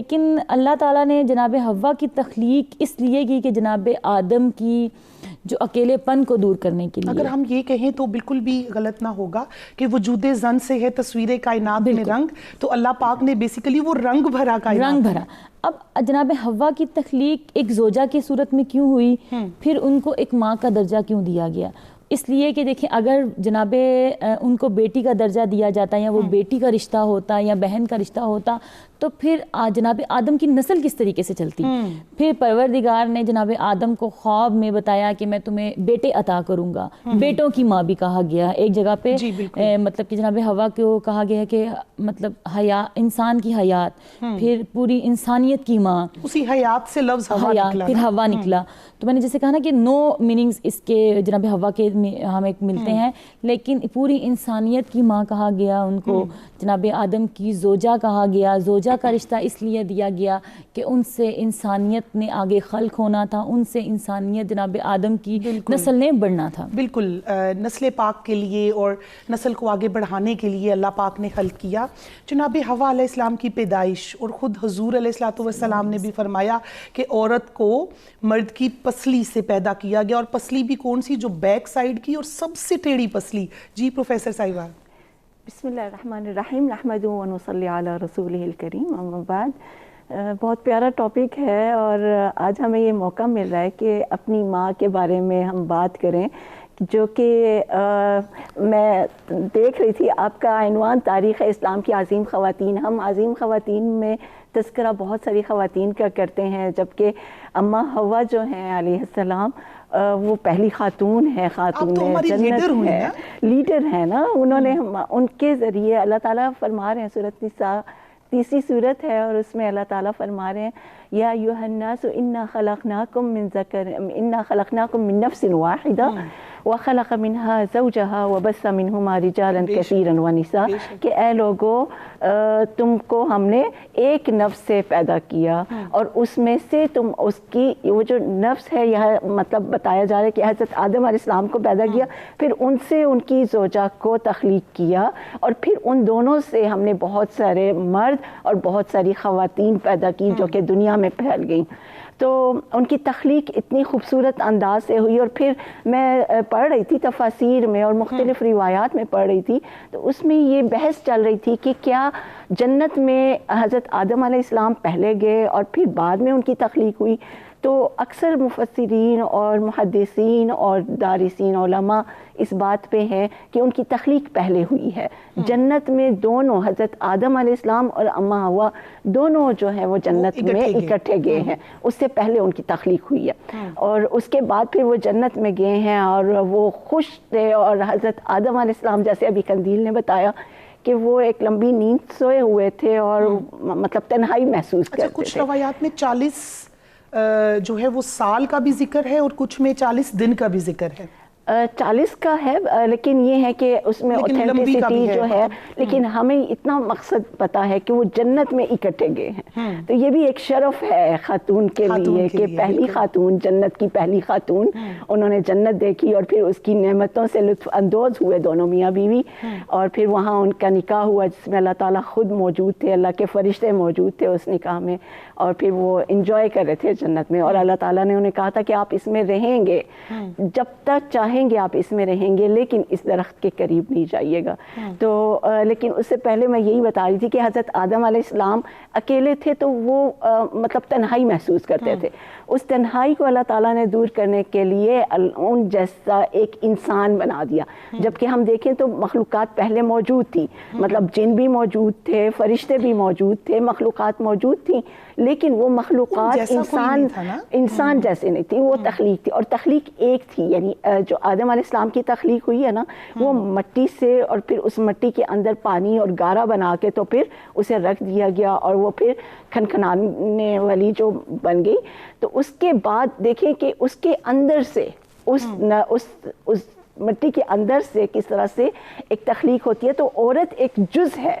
لیکن اللہ تعالیٰ نے جناب حوا کی تخلیق اس لیے کی کہ جناب آدم کی جو اکیلے پن کو دور کرنے کے لیے. اگر ہم یہ کہیں تو بالکل بھی غلط نہ ہوگا کہ وجود زن سے ہے تصویر کائنات میں رنگ, تو اللہ پاک نے بیسیکلی وہ رنگ بھرا کائنات, رنگ بھرا. اب جناب حوا کی تخلیق ایک زوجہ کی صورت میں کیوں ہوئی, پھر ان کو ایک ماں کا درجہ کیوں دیا گیا؟ اس لیے کہ دیکھیں اگر جناب ان کو بیٹی کا درجہ دیا جاتا یا وہ بیٹی کا رشتہ ہوتا یا بہن کا رشتہ ہوتا تو پھر جناب آدم کی نسل کس طریقے سے چلتی. پھر پروردگار نے جناب آدم کو خواب میں بتایا کہ میں تمہیں بیٹے عطا کروں گا, بیٹوں کی ماں بھی کہا گیا ایک جگہ پہ, مطلب کہ جناب حوا کو کہا گیا کہ مطلب انسان کی حیات, پھر پوری انسانیت کی ماں, اسی حیات سے لفظ حیات پھر حوا نکلا. تو میں نے جیسے کہا نا کہ 9 میننگز اس کے جناب حوا کے ہمیں ملتے ہیں, لیکن پوری انسانیت کی ماں کہا گیا ان کو. جناب آدم کی زوجہ کہا گیا, زوجہ کا رشتہ اس لیے دیا گیا کہ ان سے انسانیت نے آگے خلق ہونا تھا, ان سے انسانیت جناب آدم کی نسل نے بڑھنا تھا. بالکل نسل پاک کے لیے اور نسل کو آگے بڑھانے کے لیے اللہ پاک نے خلق کیا. جناب حوا علیہ السلام کی پیدائش, اور خود حضور علیہ السلام نے بھی فرمایا کہ عورت کو مرد کی پسلی سے پیدا کیا گیا, اور پسلی بھی کون سی, جو بیک سائیڈ کی اور سب سے ٹیڑھی پسلی. جی پروفیسر صاحبہ. بسم اللہ الرحمن الرحیم, نحمدہ و نصلی علی رسولہ الکریم, اما بعد. بہت پیارا ٹاپک ہے, اور آج ہمیں یہ موقع مل رہا ہے کہ اپنی ماں کے بارے میں ہم بات کریں, جو کہ میں دیکھ رہی تھی آپ کا عنوان تاریخ اسلام کی عظیم خواتین. ہم عظیم خواتین میں تذکرہ بہت ساری خواتین کا کرتے ہیں, جبکہ اماں حوا جو ہیں علیہ السلام وہ پہلی خاتون ہے, خاتون جنت ہے, لیڈر ہے نا. انہوں نے ان کے ذریعے اللہ تعالیٰ فرما رہے ہیں, سورۃ نساء 30 سورت ہے, اور اس میں اللہ تعالیٰ فرما رہے ہیں یا ایھا الناس انا خلقناکم من نفس واحدہ وخلق منها زوجها وبث منہما رجالا کثیرا ونساء, کہ اے لوگو تم کو ہم نے ایک نفس سے پیدا کیا, اور اس میں سے تم اس کی وہ جو نفس ہے, یہ مطلب بتایا جا رہا ہے کہ حضرت آدم علیہ السلام کو پیدا کیا, پھر ان سے ان کی زوجہ کو تخلیق کیا, اور پھر ان دونوں سے ہم نے بہت سارے مرد اور بہت ساری خواتین پیدا کی جو کہ دنیا میں پھیل گئیں. تو ان کی تخلیق اتنی خوبصورت انداز سے ہوئی. اور پھر میں پڑھ رہی تھی تفاسیر میں اور مختلف روایات میں پڑھ رہی تھی, تو اس میں یہ بحث چل رہی تھی کہ کیا جنت میں حضرت آدم علیہ السلام پہلے گئے اور پھر بعد میں ان کی تخلیق ہوئی. تو اکثر مفسرین اور محدثین اور دارسین علماء اس بات پہ ہیں کہ ان کی تخلیق پہلے ہوئی ہے. جنت میں دونوں حضرت آدم علیہ السلام اور اماں حوا دونوں جو ہیں وہ جنت میں اکٹھے گئے ہیں, اس سے پہلے ان کی تخلیق ہوئی ہے, اور اس کے بعد پھر وہ جنت میں گئے ہیں اور وہ خوش تھے. اور حضرت آدم علیہ السلام جیسے ابھی قندیل نے بتایا کہ وہ ایک لمبی نیند سوئے ہوئے تھے اور مطلب تنہائی محسوس کرتے تھے. کچھ روایات میں 40 جو ہے وہ سال کا بھی ذکر ہے, اور کچھ میں 40 دن کا بھی ذکر ہے. 40 کا ہے, لیکن یہ ہے کہ اس میں اوتھینٹسٹی جو ہے, لیکن ہمیں اتنا مقصد پتا ہے کہ وہ جنت میں اکٹھے گئے ہیں. تو یہ بھی ایک شرف ہے خاتون کے لیے کہ پہلی خاتون, جنت کی پہلی خاتون, انہوں نے جنت دیکھی اور پھر اس کی نعمتوں سے لطف اندوز ہوئے دونوں میاں بیوی, اور پھر وہاں ان کا نکاح ہوا جس میں اللہ تعالیٰ خود موجود تھے, اللہ کے فرشتے موجود تھے اس نکاح میں, اور پھر وہ انجوائے کر رہے تھے جنت میں. اور اللہ تعالیٰ نے انہیں کہا تھا کہ آپ اس میں رہیں گے, جب تک چاہیں گے آپ اس میں رہیں گے, لیکن اس درخت کے قریب نہیں جائیے گا. تو لیکن اس سے پہلے میں یہی بتا رہی تھی کہ حضرت آدم علیہ السلام اکیلے تھے تو وہ مطلب تنہائی محسوس کرتے تھے. اس تنہائی کو اللہ تعالیٰ نے دور کرنے کے لیے ان جیسا ایک انسان بنا دیا. جبکہ ہم دیکھیں تو مخلوقات پہلے موجود تھی, مطلب جن بھی موجود تھے, فرشتے بھی موجود تھے, مخلوقات موجود تھیں, لیکن وہ مخلوقات انسان جیسے نہیں تھی, وہ تخلیق تھی. اور تخلیق ایک تھی, یعنی جو آدم علیہ السلام کی تخلیق ہوئی ہے نا, وہ مٹی سے, اور پھر اس مٹی کے اندر پانی اور گارا بنا کے تو پھر اسے رکھ دیا گیا, اور وہ پھر کھنکھنانے والی جو بن گئی. تو اس کے بعد دیکھیں کہ اس کے اندر سے اس مٹی کے اندر سے کس طرح سے ایک تخلیق ہوتی ہے. تو عورت ایک جز ہے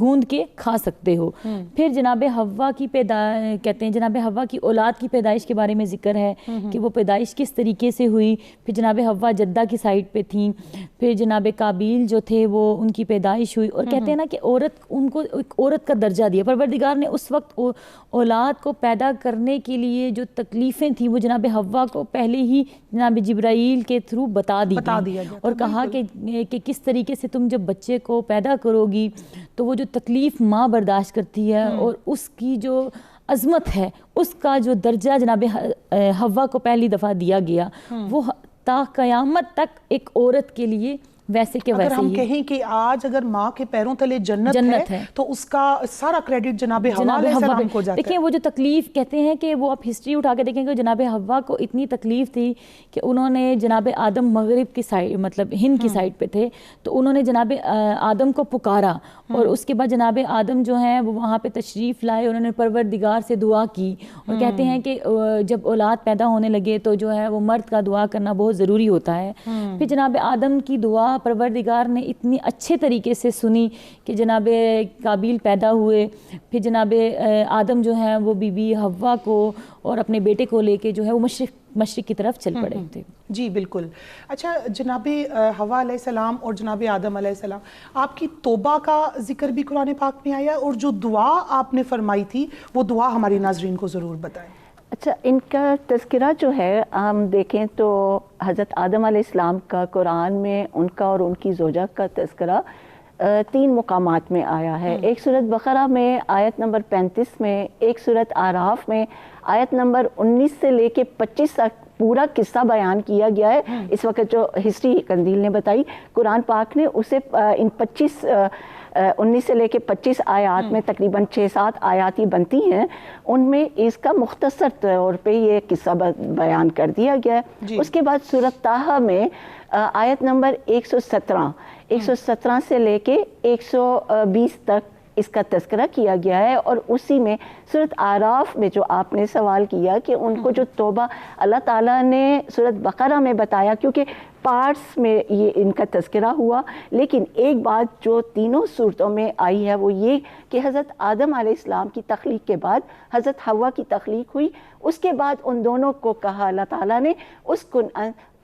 گوند کے کھا سکتے ہو. پھر جناب حوا کی کہتے ہیں جناب حوا کی اولاد کی پیدائش کے بارے میں ذکر ہے کہ وہ پیدائش کس طریقے سے ہوئی. پھر جناب حوا جدہ کی سائڈ پہ تھیں. پھر جناب قابیل جو تھے وہ ان کی پیدائش ہوئی. اور کہتے ہیں نا کہ عورت ان کو ایک عورت کا درجہ دیا. پروردگار نے اس وقت اولاد کو پیدا کرنے کے لیے جو تکلیفیں تھیں وہ جناب حوا کو پہلے ہی جناب جبرائیل کے تھرو بتا دیا اور کہا کہ کس طریقے سے تم جب بچے کو پیدا کرو گی تو وہ جو تکلیف ماں برداشت کرتی ہے اور اس کی جو عظمت ہے اس کا جو درجہ جناب حوا کو پہلی دفعہ دیا گیا وہ تا قیامت تک ایک عورت کے لیے ویسے کہ ویسے. اگر ہم کہیں کہ آج اگر ماں کے پیروں تلے جنت ہے تو اس کا سارا کریڈٹ جناب حوا علیہ السلام کو جاتا ہے. دیکھیں وہ جو تکلیف کہتے ہیں کہ وہ آپ ہسٹری اٹھا کے دیکھیں کہ جناب حوا کو اتنی تکلیف تھی کہ انہوں نے جناب آدم مغرب کی سائڈ مطلب ہند کی سائڈ پہ تھے تو انہوں نے جناب آدم کو پکارا اور اس کے بعد جناب آدم جو ہیں وہ وہاں پہ تشریف لائے. انہوں نے پروردگار سے دعا کی اور کہتے ہیں کہ جب اولاد پیدا ہونے لگے تو جو ہے وہ مرد کا دعا کرنا بہت ضروری ہوتا ہے. پھر جناب آدم کی دعا پروردگار نے اتنی اچھے طریقے سے سنی کہ جناب قابیل پیدا ہوئے. پھر جناب آدم جو ہیں وہ بی بی حوا کو اور اپنے بیٹے کو لے کے جو ہے وہ مشرق کی طرف چل پڑے تھے. جی بالکل. اچھا جناب حوا علیہ السلام اور جناب آدم علیہ السلام آپ کی توبہ کا ذکر بھی قرآن پاک میں آیا اور جو دعا آپ نے فرمائی تھی وہ دعا ہماری ناظرین کو ضرور بتائیں. اچھا ان کا تذکرہ جو ہے ہم دیکھیں تو حضرت آدم علیہ السلام کا قرآن میں ان کا اور ان کی زوجہ کا تذکرہ 3 مقامات میں آیا ہے. ایک سورۃ بقرہ میں آیت نمبر 35 میں, ایک سورۃ اعراف میں آیت نمبر 19 سے لے کے 25 تک پورا قصہ بیان کیا گیا ہے. اس وقت جو ہسٹری قندیل نے بتائی قرآن پاک نے اسے ان 19 سے لے کے 25 آیات میں تقریباً 6-7 آیات ہی بنتی ہیں. ان میں اس کا مختصر طور پہ یہ قصہ بیان کر دیا گیا ہے. اس کے بعد سورۃ طٰہٰ میں آیت نمبر 117 سے لے کے 120 تک اس کا تذکرہ کیا گیا ہے. اور اسی میں سورۃ اعراف میں جو آپ نے سوال کیا کہ ان کو جو توبہ اللہ تعالیٰ نے سورۃ بقرہ میں بتایا کیونکہ پارٹس میں یہ ان کا تذکرہ ہوا, لیکن ایک بات جو تینوں صورتوں میں آئی ہے وہ یہ کہ حضرت آدم علیہ السلام کی تخلیق کے بعد حضرت حوا کی تخلیق ہوئی. اس کے بعد ان دونوں کو کہا اللہ تعالیٰ نے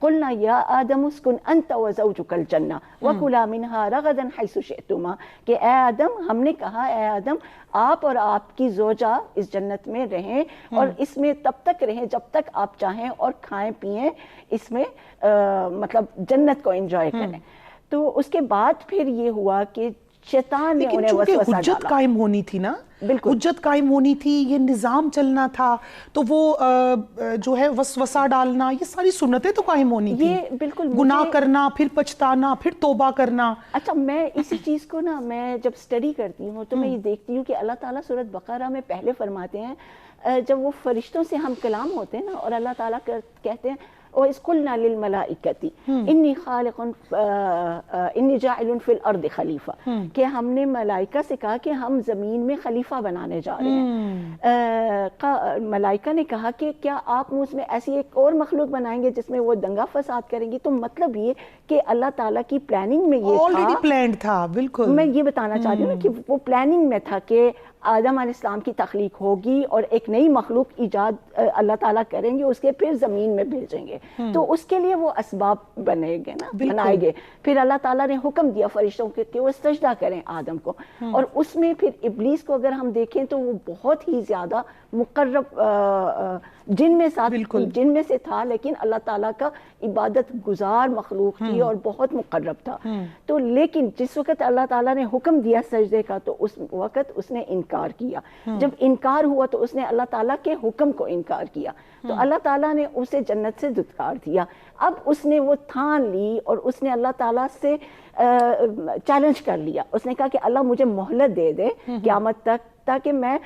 قلنا یا آدم اسکن انت وزوجک الجنہ وکلا منہا رغدا حیث شئتما, کہ اے آدم ہم نے کہا اے آدم آپ اور آپ کی زوجہ اس جنت میں رہیں اور اس میں تب تک رہیں جب تک آپ چاہیں اور کھائیں پئیں اس میں مطلب جنت کو انجوائے کریں. تو اس کے بعد پھر یہ ہوا کہ شیطان نے انہیں وسوسہ ڈالا. حجت قائم ہونی تھی نا, بالکل حجت قائم ہونی تھی, یہ نظام چلنا تھا تو وہ جو ہے وسوسہ ڈالنا یہ ساری سنتیں تو قائم ہونی تھی. یہ بالکل گناہ کرنا پھر پچھتانا پھر توبہ کرنا. اچھا میں اسی چیز کو نا میں جب اسٹڈی کرتی ہوں تو میں یہ دیکھتی ہوں کہ اللہ تعالیٰ سورۃ بقرہ میں پہلے فرماتے ہیں جب وہ فرشتوں سے ہم کلام ہوتے ہیں نا اور اللہ تعالیٰ کہتے ہیں وَإِذْ قُلْنَا لِلْمَلَائِكَةِ إِنِّي خَالِقٌ إِنِّي جَاعِلٌ فِي الْأَرْضِ خلیفہ, کہ ہم نے ملائکہ سے کہا کہ ہم زمین میں خلیفہ بنانے جا رہے ہیں. ملائکہ نے کہا کہ کیا آپ مجھ میں ایسی ایک اور مخلوق بنائیں گے جس میں وہ دنگا فساد کریں گی. تو مطلب یہ کہ اللہ تعالیٰ کی پلاننگ میں یہ آلریڈی پلانڈ تھا. بالکل میں یہ بتانا چاہ رہی ہوں نا کہ وہ پلاننگ میں تھا کہ آدم علیہ السلام کی تخلیق ہوگی اور ایک نئی مخلوق ایجاد اللہ تعالیٰ کریں گے, اس کے پھر زمین میں بھیجیں گے. تو اس کے لیے وہ اسباب بنائے گئے. پھر اللہ تعالیٰ نے حکم دیا فرشتوں کے کہ وہ سجدہ کریں آدم کو. اور اس میں پھر ابلیس کو اگر ہم دیکھیں تو وہ بہت ہی زیادہ مقرب جن میں سے تھا, لیکن اللہ تعالیٰ کا عبادت گزار مخلوق تھی اور بہت مقرب تھا. تو لیکن جس وقت اللہ تعالیٰ نے حکم دیا سجدے کا تو اس وقت اس نے انکار کیا. جب انکار ہوا تو اس نے اللہ تعالیٰ کے حکم کو انکار کیا. تو اللہ تعالیٰ نے اسے جنت سے دھتکار دیا. اب اس نے وہ تھان لی اور اس نے اللہ تعالیٰ سے چیلنج کر لیا. اس نے کہا کہ اللہ مجھے مہلت دے دے قیامت تک تاکہ میں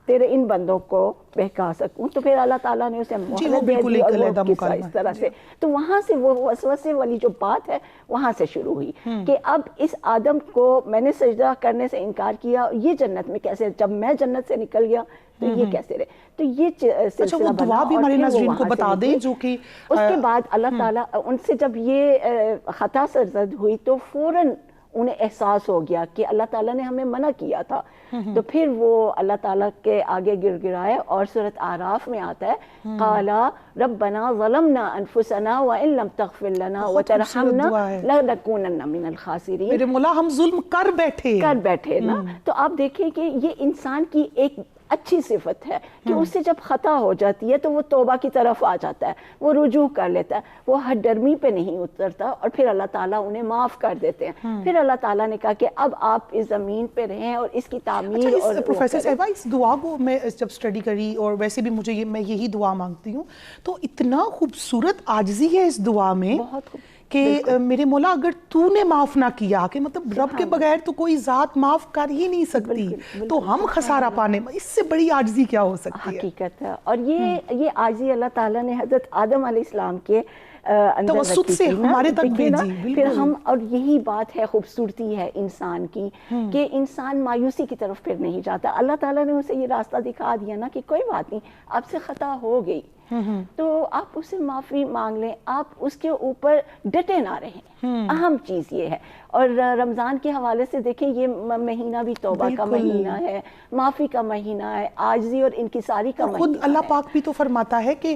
تیرے ان بندوں کو بہکا سکوں. تو پھر اللہ تعالیٰ نے اسے مہلت دے دی اور وہ قصہ اس طرح سے. تو وہاں سے وہ وسوسے والی جو بات ہے وہاں سے شروع ہوئی کہ اب اس آدم کو میں نے سجدہ کرنے سے انکار کیا, یہ جنت میں کیسے, جب میں جنت سے نکل گیا تو یہ کیسے رہے. تو یہ سلسلہ بنا. دعا بھی ہمارے ناظرین کو بتا دیں جو کہ اس کے بعد اللہ تعالیٰ ان سے جب یہ خطا سرزد ہوئی تو فوراً انہیں احساس ہو گیا کہ اللہ تعالیٰ نے ہمیں منع کیا تھا، تو پھر وہ اللہ تعالیٰ کے آگے گر گرائے، اور سورۃ اعراف میں آتا ہے قالا ربنا ظلمنا انفسنا وان لم تغفر لنا وترحمنا لنکونن من الخاسرین. میرے مولا ہم ظلم کر بیٹھے نا. تو آپ دیکھیں کہ یہ انسان کی ایک اچھی صفت ہے کہ اس سے جب خطا ہو جاتی ہے تو وہ توبہ کی طرف آ جاتا ہے، وہ رجوع کر لیتا ہے، وہ ہر ڈرمی پہ نہیں اترتا، اور پھر اللہ تعالیٰ انہیں معاف کر دیتے ہیں. پھر اللہ تعالیٰ نے کہا کہ اب آپ اس زمین پہ رہیں اور اس کی تعمیر. اور پروفیسر صاحبہ اس دعا کو میں جب اسٹڈی کری، اور ویسے بھی مجھے میں یہی دعا مانگتی ہوں، تو اتنا خوبصورت عاجزی ہے اس دعا میں کہ میرے مولا اگر تو نے معاف نہ کیا، کہ مطلب رب کے بغیر تو کوئی ذات معاف کر ہی نہیں سکتی، تو ہم خسارہ پانے، اس سے بڑی عاجزی کیا ہو سکتی ہے؟ حقیقت ہے. اور یہ عاجزی اللہ تعالیٰ نے حضرت آدم علیہ السلام کے اندر توسط سے ہمارے تک بھیجی. پھر ہم، اور یہی بات ہے، خوبصورتی ہے انسان کی کہ انسان مایوسی کی طرف پھر نہیں جاتا. اللہ تعالیٰ نے اسے یہ راستہ دکھا دیا نا کہ کوئی بات نہیں، آپ سے خطا ہو گئی تو آپ اس سے معافی مانگ لیں، آپ اس کے اوپر ڈٹے نہ رہیں. اہم چیز یہ ہے. اور رمضان کے حوالے سے دیکھیں، یہ مہینہ بھی توبہ کا مہینہ ہے، معافی کا مہینہ ہے، عاجزی اور انکساری کا مہینہ ہے. خود اللہ پاک بھی تو فرماتا ہے کہ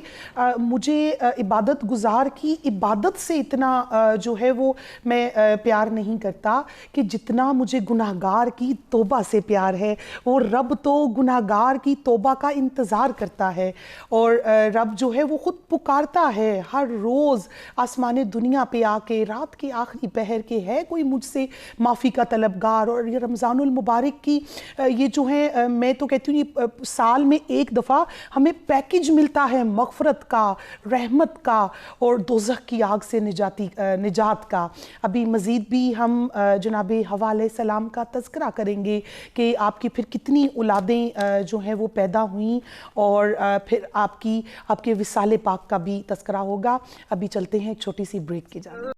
مجھے عبادت گزار کی عبادت سے اتنا جو ہے وہ میں پیار نہیں کرتا کہ جتنا مجھے گناہگار کی توبہ سے پیار ہے. اور رب تو گناہگار کی توبہ کا انتظار کرتا ہے، اور رب جو ہے وہ خود پکارتا ہے ہر روز آسمان دنیا پہ آ کے رات کے آخری پہر کے، ہے کوئی مجھ سے معافی کا طلبگار. اور یہ رمضان المبارک کی یہ جو ہے، میں تو کہتی ہوں یہ سال میں ایک دفعہ ہمیں پیکج ملتا ہے مغفرت کا، رحمت کا، اور دوزخ کی آگ سے نجات کا. ابھی مزید بھی ہم جناب حوا علیہ السلام کا تذکرہ کریں گے کہ آپ کی پھر کتنی اولادیں جو ہیں وہ پیدا ہوئیں، اور پھر آپ کے وصال پاک کا بھی تذکرہ ہوگا. ابھی چلتے ہیں ایک چھوٹی سی بریک کی جانب.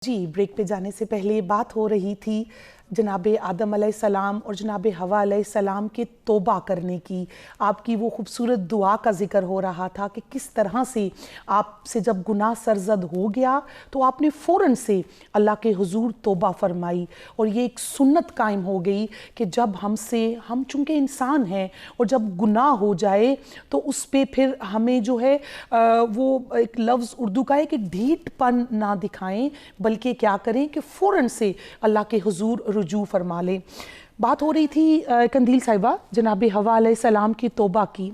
جی، بریک پہ جانے سے پہلے بات ہو رہی تھی جناب آدم علیہ السلام اور جناب حوا علیہ السلام کے توبہ کرنے کی. آپ کی وہ خوبصورت دعا کا ذکر ہو رہا تھا کہ کس طرح سے آپ سے جب گناہ سرزد ہو گیا تو آپ نے فوراً سے اللہ کے حضور توبہ فرمائی. اور یہ ایک سنت قائم ہو گئی کہ جب ہم چونکہ انسان ہیں، اور جب گناہ ہو جائے تو اس پہ پھر ہمیں جو ہے وہ ایک لفظ اردو کا ہے کہ ڈھیٹ پن نہ دکھائیں، بلکہ کیا کریں کہ فوراً سے اللہ کے حضور رجوع فرما لیں. بات ہو رہی تھی قندیل صاحبہ جناب حوا علیہ السلام کی توبہ کی.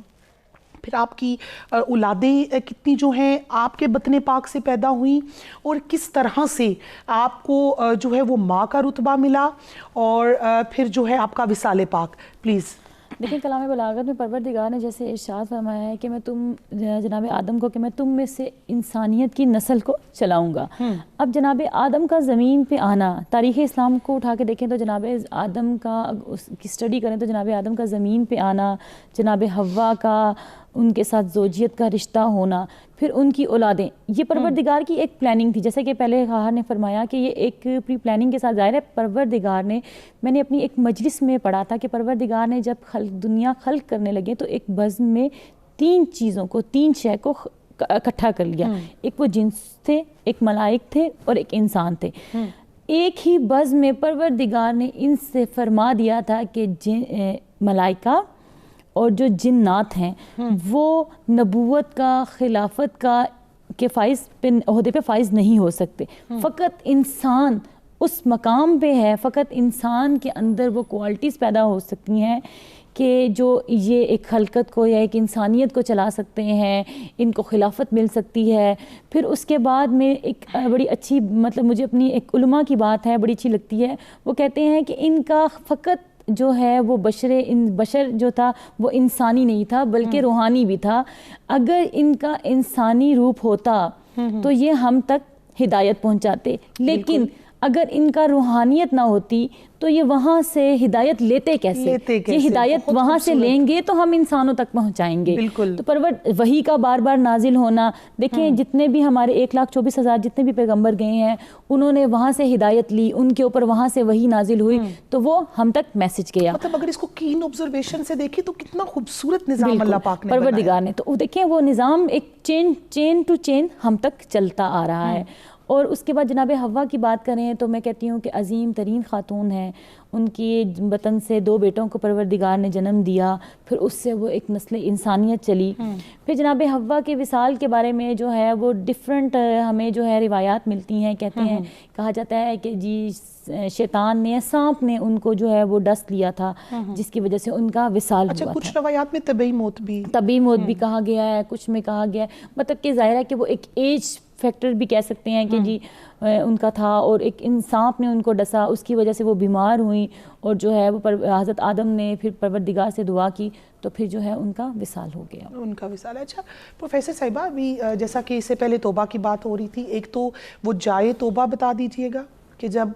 پھر آپ کی اولادیں کتنی جو ہیں آپ کے بطن پاک سے پیدا ہوئیں، اور کس طرح سے آپ کو جو ہے وہ ماں کا رتبہ ملا، اور پھر جو ہے آپ کا وصال پاک. پلیز دیکھیں، کلام بلاغت میں پروردگار نے جیسے ارشاد فرمایا ہے کہ میں جناب آدم کو کہ میں تم میں سے انسانیت کی نسل کو چلاؤں گا. اب جناب آدم کا زمین پہ آنا، تاریخ اسلام کو اٹھا کے دیکھیں تو جناب آدم کا کی اسٹڈی کریں تو جناب آدم کا زمین پہ آنا، جناب حوا کا ان کے ساتھ زوجیت کا رشتہ ہونا، پھر ان کی اولادیں، یہ پروردگار کی ایک پلاننگ تھی. جیسے کہ پہلے خواہر نے فرمایا کہ یہ ایک پری پلاننگ کے ساتھ ظاہر ہے پروردگار نے، میں نے اپنی ایک مجلس میں پڑھا تھا کہ پروردگار نے جب دنیا خلق کرنے لگے تو ایک بزم میں 3 شے کو اکٹھا کر لیا. ایک وہ جنس تھے، ایک ملائک تھے، اور ایک انسان تھے. ایک ہی بزم میں پروردگار نے ان سے فرما دیا تھا کہ ملائکہ اور جو جنات ہیں وہ نبوت کا، خلافت کا کے عہدے پہ فائز نہیں ہو سکتے. فقط انسان اس مقام پہ ہے، فقط انسان کے اندر وہ کوالٹیز پیدا ہو سکتی ہیں کہ جو یہ ایک خلقت کو یا ایک انسانیت کو چلا سکتے ہیں، ان کو خلافت مل سکتی ہے. پھر اس کے بعد میں ایک بڑی اچھی، مطلب مجھے اپنی ایک علماء کی بات ہے بڑی اچھی لگتی ہے، وہ کہتے ہیں کہ ان کا فقط جو ہے وہ بشر جو تھا وہ انسانی نہیں تھا بلکہ روحانی بھی تھا. اگر ان کا انسانی روپ ہوتا تو یہ ہم تک ہدایت پہنچاتے، لیکن اگر ان کا روحانیت نہ ہوتی تو یہ وہاں سے ہدایت لیتے کیسے؟ یہ ہدایت وہاں سے لیں گے تو ہم انسانوں تک پہنچائیں گے. تو وحی کا بار بار نازل ہونا، دیکھیں جتنے بھی ہمارے 1,24,000 جتنے بھی پیغمبر گئے ہیں انہوں نے وہاں سے ہدایت لی، ان کے اوپر وہاں سے وحی نازل ہوئی تو وہ ہم تک میسج گیا. مطلب اگر اس کو کین آبزرویشن سے دیکھیں تو کتنا خوبصورت نظام اللہ پاک نے پروردگار نے، تو دیکھیں وہ نظام ایک چین ٹو چین ہم تک چلتا آ رہا ہے. اور اس کے بعد جناب حوا کی بات کریں تو میں کہتی ہوں کہ عظیم ترین خاتون ہیں، ان کی بطن سے 2 بیٹوں کو پروردگار نے جنم دیا، پھر اس سے وہ ایک نسل انسانیت چلی. پھر جناب حوا کے وصال کے بارے میں جو ہے وہ ڈفرینٹ ہمیں جو ہے روایات ملتی ہیں. کہتے ہیں، کہا جاتا ہے کہ جی شیطان نے، سانپ نے ان کو جو ہے وہ ڈس لیا تھا جس کی وجہ سے ان کا وصال ہوا. کچھ روایات میں طبی موت بھی کہا گیا ہے، کچھ میں کہا گیا ہے، مطلب کہ ظاہر ہے کہ وہ ایک ایج فیکٹر بھی کہہ سکتے ہیں کہ جی ان کا تھا، اور ایک سانپ نے ان کو ڈسا، اس کی وجہ سے وہ بیمار ہوئیں، اور جو ہے وہ حضرت آدم نے پھر پروردگار سے دعا کی تو پھر جو ہے ان کا وصال ہو گیا. ان کا وصال. اچھا پروفیسر صاحبہ، ابھی جیسا کہ اس سے پہلے توبہ کی بات ہو رہی تھی، ایک تو وہ جائے توبہ بتا دیجئے گا کہ جب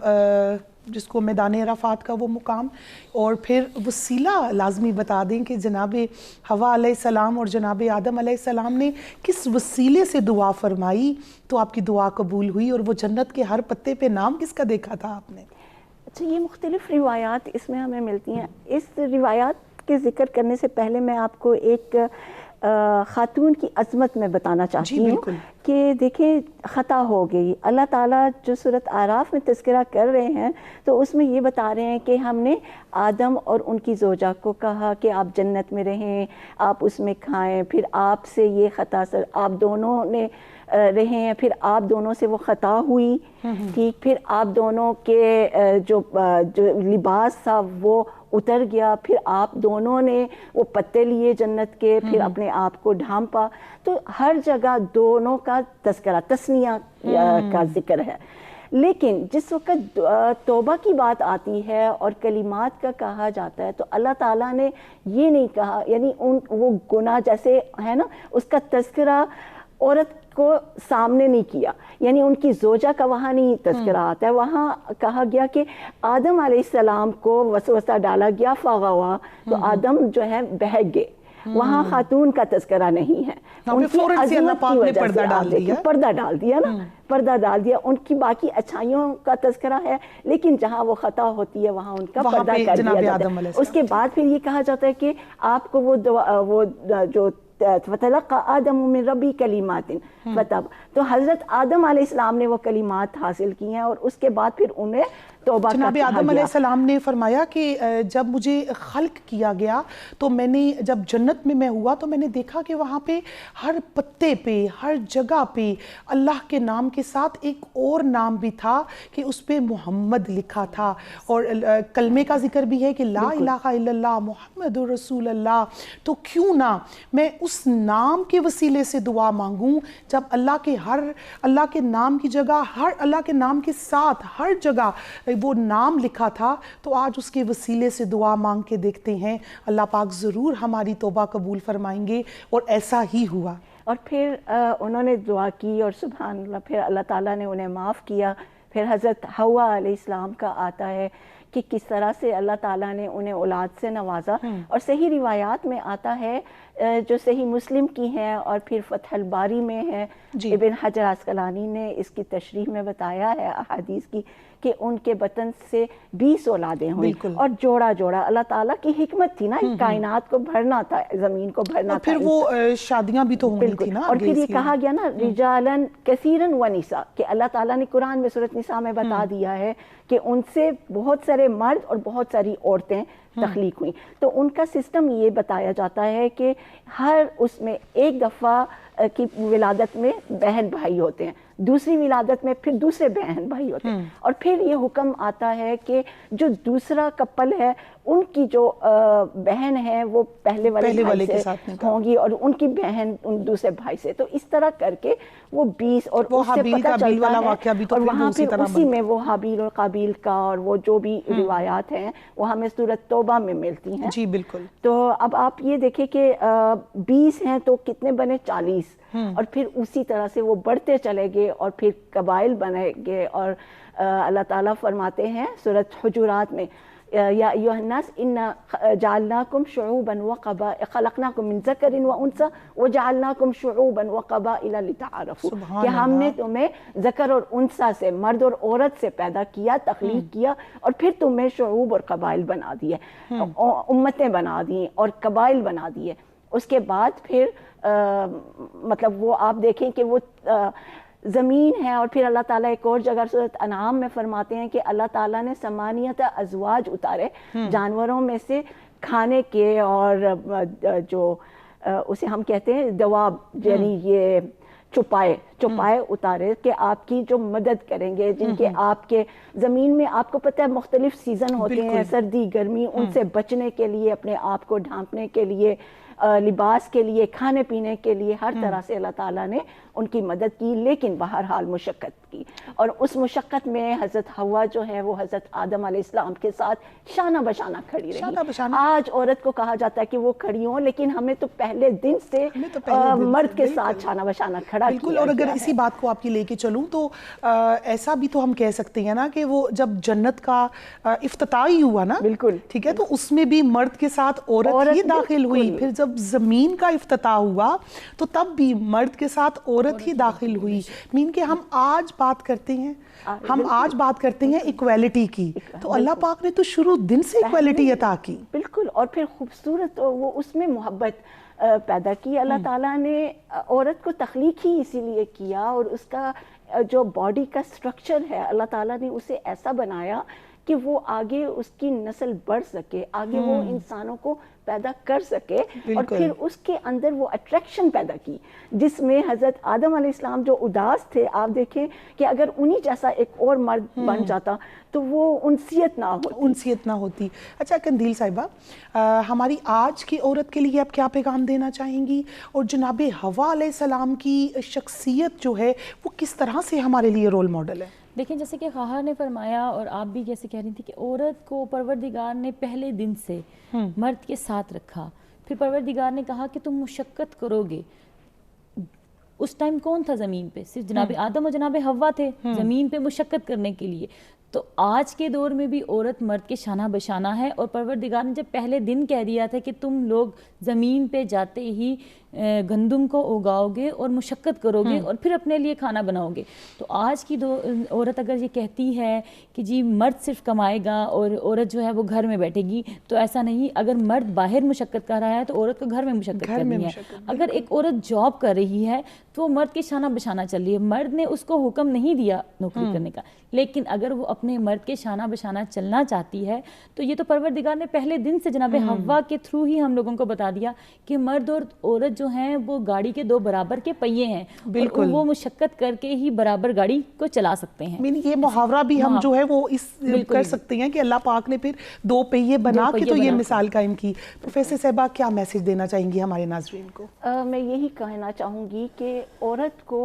جس کو میدان عرفات کا وہ مقام، اور پھر وسیلہ لازمی بتا دیں کہ جناب حوا علیہ السلام اور جناب آدم علیہ السلام نے کس وسیلے سے دعا فرمائی تو آپ کی دعا قبول ہوئی، اور وہ جنت کے ہر پتے پہ نام کس کا دیکھا تھا آپ نے؟ اچھا، یہ مختلف روایات اس میں ہمیں ملتی ہیں. اس روایات کے ذکر کرنے سے پہلے میں آپ کو ایک خاتون کی عظمت میں بتانا چاہتی ہوں کہ دیکھیں خطا ہو گئی. اللہ تعالیٰ جو سورۃ اعراف میں تذکرہ کر رہے ہیں تو اس میں یہ بتا رہے ہیں کہ ہم نے آدم اور ان کی زوجہ کو کہا کہ آپ جنت میں رہیں، آپ اس میں کھائیں، پھر آپ سے یہ خطا آپ دونوں نے رہے ہیں، پھر آپ دونوں سے وہ خطا ہوئی، ٹھیک، پھر آپ دونوں کے جو لباس تھا وہ اتر گیا، پھر آپ دونوں نے وہ پتے لیے جنت کے، پھر اپنے آپ کو ڈھانپا. تو ہر جگہ دونوں کا تذکرہ، تسنیہ کا ذکر ہے. لیکن جس وقت توبہ کی بات آتی ہے اور کلمات کا کہا جاتا ہے تو اللہ تعالیٰ نے یہ نہیں کہا، یعنی وہ گناہ جیسے ہے نا اس کا تذکرہ عورت کو سامنے نہیں کیا، یعنی ان کی زوجہ کا وہاں نہیں تذکرہ آتا ہے. وہاں کہا گیا کہ آدم علیہ السلام کو وسوسہ ڈالا گیا فغوا، تو آدم جو ہے بہک گئے. وہاں خاتون کا تذکرہ نہیں ہے. ان کی عظمت کی وجہ سے پردہ ڈال دیا نا، پردہ ڈال دیا. ان کی باقی اچھائیوں کا تذکرہ ہے لیکن جہاں وہ خطا ہوتی ہے وہاں ان کا پردہ کر دیا جاتا ہے. اس کے بعد پھر یہ کہا جاتا ہے کہ آپ کو وہ جو فَتَلَقَّى آدَمُ مِن رَبِّهِ كَلِمَاتٍ فَتَابَ، تو حضرت آدم علیہ السلام نے وہ کلمات حاصل کی ہیں اور اس کے بعد پھر انہیں توبہ کا جناب کہا آدم علیہ گیا. السلام نے فرمایا کہ جب مجھے خلق کیا گیا تو میں نے جب جنت میں ہوا تو میں نے دیکھا کہ وہاں پہ ہر پتے پہ، ہر جگہ پہ اللہ کے نام کے ساتھ ایک اور نام بھی تھا کہ اس پہ محمد لکھا تھا، اور کلمے کا ذکر بھی ہے کہ لا الہ الا اللہ محمد رسول اللہ. تو کیوں نہ میں اس نام کے وسیلے سے دعا مانگوں جب اللہ کے نام کی جگہ، ہر اللہ کے نام کے ساتھ ہر جگہ وہ نام لکھا تھا. تو آج اس کے وسیلے سے دعا مانگ کے دیکھتے ہیں، اللہ پاک ضرور ہماری توبہ قبول فرمائیں گے، اور ایسا ہی ہوا. اور پھر انہوں نے دعا کی اور سبحان اللہ پھر اللہ تعالیٰ نے انہیں معاف کیا. پھر حضرت حوا علیہ السلام کا آتا ہے کہ کس طرح سے اللہ تعالیٰ نے انہیں اولاد سے نوازا. اور صحیح روایات میں آتا ہے جو صحیح مسلم کی ہیں اور پھر فتح الباری میں ہے، ابن حجر عسقلانی نے اس کی تشریح میں بتایا ہے احادیث کی کہ ان کے بطن سے 20 اولادیں ہوئیں اور جوڑا جوڑا. اللہ تعالیٰ کی حکمت تھی نا، کائنات کو بھرنا تھا، زمین کو بھرنا تھا. پھر وہ شادیاں بھی تو ہونی تھی نا. اور پھر یہ کہا گیا نا رجالاً کثیراً و نساء، کہ اللہ تعالیٰ نے قرآن میں سورۃ نساء میں بتا دیا ہے کہ ان سے بہت سارے مرد اور بہت ساری عورتیں تخلیق ہوئیں. تو ان کا سسٹم یہ بتایا جاتا ہے کہ ہر اس میں ایک دفعہ کی ولادت میں بہن بھائی ہوتے ہیں، دوسری ولادت میں پھر دوسرے بہن بھائی ہوتے ہیں، اور پھر یہ حکم آتا ہے کہ جو دوسرا کپل ہے ان کی جو بہن ہے وہ پہلے والے کے ساتھ ہوں گی اور ان کی بہن ان دوسرے بھائی سے. تو اس طرح کر کے وہ 20 اور اس سے پتہ چلتا ہے اور وہاں پھر اسی میں وہ حابیل اور قابیل کا اور وہ جو بھی روایات ہیں وہ ہمیں سورۃ توبہ میں ملتی ہیں. جی بالکل. تو اب آپ یہ دیکھیں کہ 20 ہیں تو کتنے بنے 40 اور پھر اسی طرح سے وہ بڑھتے چلے گئے اور پھر قبائل بنے گئے. اور اللہ تعالیٰ فرماتے ہیں سورۃ حجرات میں یا ایھا الناس انا جعلناکم شعوبا وقبائل خلقناکم من ذکر وانثی وجعلناکم شعوبا وقبائل لتعارفوا کہ ہم نے تمہیں ذکر اور انثی سے مرد اور عورت سے پیدا کیا تخلیق کیا اور پھر تمہیں شعوب اور قبائل بنا دیے امتیں بنا دی اور قبائل بنا دیے. اس کے بعد پھر مطلب وہ آپ دیکھیں کہ وہ زمین ہے اور پھر اللہ تعالیٰ ایک اور جگہ سورۃ انعام میں فرماتے ہیں کہ اللہ تعالیٰ نے ثمانیۃ ازواج اتارے جانوروں میں سے کھانے کے اور جو اسے ہم کہتے ہیں دواب یعنی یہ چوپائے اتارے کہ آپ کی جو مدد کریں گے جن کے آپ کے زمین میں آپ کو پتہ ہے مختلف سیزن ہوتے ہیں سردی گرمی ان سے بچنے کے لیے اپنے آپ کو ڈھانپنے کے لیے لباس کے لیے کھانے پینے کے لیے ہر طرح سے اللہ تعالیٰ نے ان کی مدد کی لیکن بہرحال مشقت کی. اور اس مشقت میں حضرت حوا جو ہے وہ حضرت آدم علیہ السلام کے ساتھ شانہ بشانہ کھڑی رہی. آج عورت کو کہا جاتا ہے کہ وہ کھڑی ہوں لیکن ہمیں تو پہلے دن سے مرد کے ساتھ شانہ بشانہ کھڑا کیا. بالکل. اور اگر اسی بات کو آپ کی لے کے چلوں تو ایسا بھی تو ہم کہہ سکتے ہیں نا کہ وہ جب جنت کا افتتاح ہی ہوا نا بالکل ٹھیک ہے تو اس میں بھی مرد کے ساتھ عورت ہی داخل ہوئی. پھر جب زمین کا افتتاح ہوا تو تب بھی مرد کے ساتھ عورت ہی داخل ہوئی. مین کہ ہم آج بات کرتے ہیں ایکویلٹی کی تو اللہ پاک نے تو شروع دن سے ایکویلٹی عطا کی. بالکل. اور پھر خوبصورت وہ اس میں محبت پیدا کی. اللہ تعالیٰ نے عورت کو تخلیق ہی اسی لیے کیا اور اس کا جو باڈی کا سٹرکچر ہے اللہ تعالیٰ نے اسے ایسا بنایا کہ وہ آگے اس کی نسل بڑھ سکے آگے وہ انسانوں کو پیدا کر سکے اور پھر اس کے اندر وہ اٹریکشن پیدا کی جس میں حضرت آدم علیہ السلام جو اداس تھے آپ دیکھیں کہ اگر انہی جیسا ایک اور مرد بن جاتا تو وہ انسیت نہ ہوتی. اچھا قندیل صاحبہ ہماری آج کی عورت کے لیے آپ کیا پیغام دینا چاہیں گی اور جناب حوا علیہ السلام کی شخصیت جو ہے وہ کس طرح سے ہمارے لیے رول ماڈل ہے؟ دیکھیں جیسے کہ خواہر نے فرمایا اور آپ بھی جیسے کہہ رہی تھی کہ عورت کو پروردگار نے پہلے دن سے مرد کے ساتھ رکھا. پھر پروردگار نے کہا کہ تم مشقت کرو گے. اس ٹائم کون تھا زمین پہ؟ صرف جناب آدم اور جناب حوا تھے زمین پہ مشقت کرنے کے لیے. تو آج کے دور میں بھی عورت مرد کے شانہ بشانہ ہے اور پروردگار نے جب پہلے دن کہہ دیا تھا کہ تم لوگ زمین پہ جاتے ہی گندم کو اگاؤ گے اور مشقت کرو گے اور پھر اپنے لیے کھانا بناؤ گے. تو آج کی عورت اگر یہ کہتی ہے کہ جی مرد صرف کمائے گا اور عورت جو ہے وہ گھر میں بیٹھے گی تو ایسا نہیں. اگر مرد باہر مشقت کر رہا ہے تو عورت کو گھر میں مشقت کرنی ہے. اگر ایک عورت جاب کر رہی ہے تو وہ مرد کے شانہ بشانہ چل رہی ہے. مرد نے اس کو حکم نہیں دیا نوکری کرنے کا لیکن اگر وہ اپنے مرد کے شانہ بشانہ چلنا چاہتی ہے تو یہ تو پروردگار نے پہلے دن سے جناب حوا کے تھرو ہی ہم لوگوں کو بتا دیا کہ مرد اور عورت جو ہیں وہ گاڑی کے دو برابر کے پہیے ہیں. بالکل. وہ مشقت کر کے ہی برابر گاڑی کو چلا سکتے ہیں. یہ محاورہ بھی ہم جو ہے وہ اس کر سکتے ہیں کہ اللہ پاک نے پھر دو پہیے بنا کے تو یہ مثال قائم کی. پروفیسر صاحبہ کیا میسج دینا چاہیں گی ہمارے ناظرین کو؟ میں یہی کہنا چاہوں گی کہ عورت کو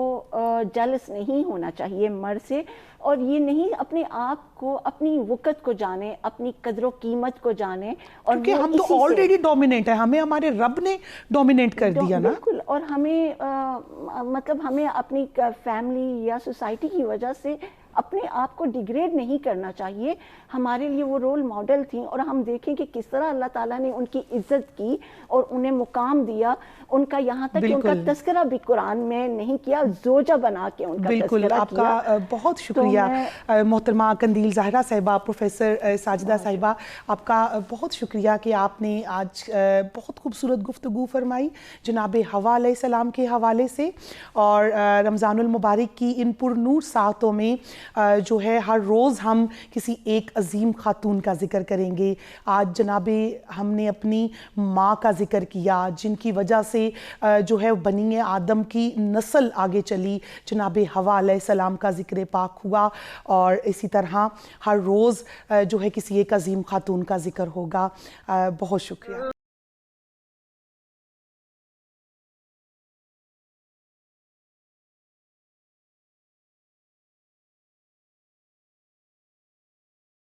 جلس نہیں ہونا چاہیے مرد سے اور یہ نہیں اپنے آپ کو اپنی وقت کو جانے اپنی قدر و قیمت کو جانے. اور کیونکہ ہم تو آلریڈی ڈومیننٹ ہیں ہمیں ہمارے رب نے ڈومیننٹ کر دیا نا. بالکل. اور ہمیں مطلب ہمیں اپنی فیملی یا سوسائٹی کی وجہ سے اپنے آپ کو ڈیگریڈ نہیں کرنا چاہیے. ہمارے لیے وہ رول ماڈل تھیں اور ہم دیکھیں کہ کس طرح اللہ تعالیٰ نے ان کی عزت کی اور انہیں مقام دیا. ان کا یہاں تک کہ ان کا تذکرہ بھی قرآن میں نہیں کیا زوجہ بنا کے ان کا بالکل. آپ کا بہت شکریہ محترمہ قندیل زاہرہ صاحبہ. پروفیسر ساجدہ صاحبہ آپ کا بہت شکریہ کہ آپ نے آج بہت خوبصورت گفتگو فرمائی جناب حوا علیہ السلام کے حوالے سے اور رمضان المبارک کی ان پر نور ساعتوں میں جو ہے ہر روز ہم کسی ایک عظیم خاتون کا ذکر کریں گے. آج جناب ہم نے اپنی ماں کا ذکر کیا جن کی وجہ سے جو ہے بنی آدم کی نسل آگے چلی. جناب حوا علیہ السلام کا ذکر پاک ہوا اور اسی طرح ہر روز جو ہے کسی ایک عظیم خاتون کا ذکر ہوگا. بہت شکریہ.